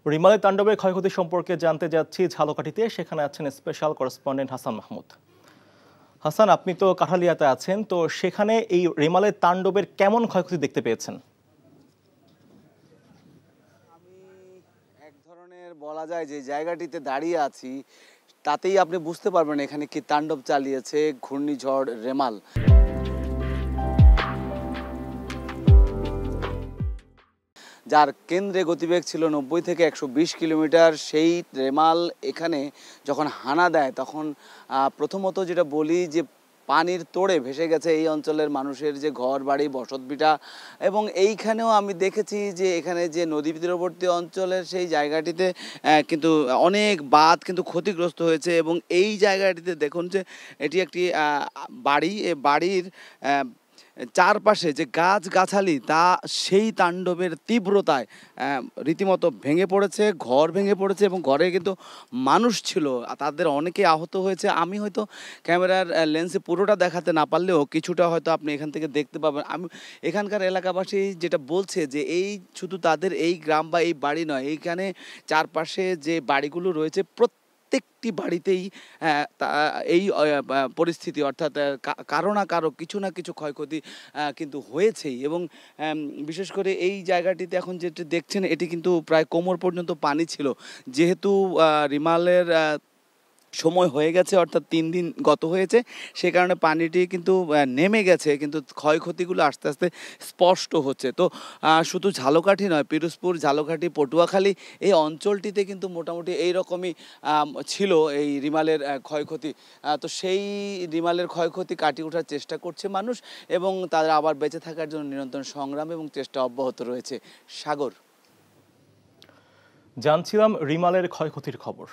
রিমালের তাণ্ডবের ক্ষয়ক্ষতি সম্পর্কে জানতে যাচ্ছি ঝালকাঠিতে। সেখানে আছেন স্পেশাল করেসপন্ডেন্ট হাসান মাহমুদ। হাসান, আপনি তো কাঠালিয়াতে আছেন, তো সেখানে এই রিমালের তাণ্ডবের কেমন ক্ষয়ক্ষতি দেখতে পেয়েছেন? আমি এক ধরনের বলা যায় যে জায়গাটিতে দাঁড়িয়ে আছি, তাতেই আপনি বুঝতে পারবেন এখানে কি তাণ্ডব চালিয়েছে ঘূর্ণিঝড় রেমাল। যার কেন্দ্রে গতিবেগ ছিল 90 থেকে 120 কিলোমিটার। সেই রেমাল এখানে যখন হানা দেয় তখন প্রথমত যেটা বলি যে পানির তোড়ে ভেসে গেছে এই অঞ্চলের মানুষের যে ঘর বাড়ি বসতভিটা। এবং এইখানেও আমি দেখেছি যে এখানে যে নদী তীরবর্তী অঞ্চলের সেই জায়গাটিতে কিন্তু অনেক বাঁধ কিন্তু ক্ষতিগ্রস্ত হয়েছে। এবং এই জায়গাটিতে দেখুন যে এটি একটি বাড়ি, এ বাড়ির চারপাশে যে গাছগাছালি তা সেই তাণ্ডবের তীব্রতায় রীতিমতো ভেঙে পড়েছে, ঘর ভেঙে পড়েছে এবং ঘরে কিন্তু মানুষ ছিল, তাদের অনেকে আহত হয়েছে। আমি হয়তো ক্যামেরার লেন্সে পুরোটা দেখাতে না পারলেও কিছুটা হয়তো আপনি এখান থেকে দেখতে পাবেন। আমি এখানকার এলাকাবাসী যেটা বলছে যে এই শুধু তাদের এই গ্রাম বা এই বাড়ি নয়, এইখানে চারপাশে যে বাড়িগুলো রয়েছে প্রত্যেকটি বাড়িতেই এই পরিস্থিতি, অর্থাৎ কারো না কারো কিছু না কিছু ক্ষয়ক্ষতি কিন্তু হয়েছেই। এবং বিশেষ করে এই জায়গাটিতে এখন যেটা দেখছেন এটি কিন্তু প্রায় কোমর পর্যন্ত পানি ছিল। যেহেতু রিমালের সময় হয়ে গেছে, অর্থাৎ 3 দিন গত হয়েছে, সে কারণে পানিটি কিন্তু নেমে গেছে, কিন্তু ক্ষয়ক্ষতিগুলো আস্তে আস্তে স্পষ্ট হচ্ছে। তো শুধু ঝালকাঠি নয়, পিরোজপুর, ঝালকাঠি, পটুয়াখালী এই অঞ্চলটিতে কিন্তু মোটামুটি এই রকমই ছিল এই রিমালের ক্ষয়ক্ষতি। তো সেই রিমালের ক্ষয়ক্ষতি কাটিয়ে ওঠার চেষ্টা করছে মানুষ এবং তারা আবার বেঁচে থাকার জন্য নিরন্তর সংগ্রাম এবং চেষ্টা অব্যাহত রয়েছে। সাগর, জানছিলাম রিমালের ক্ষয়ক্ষতির খবর।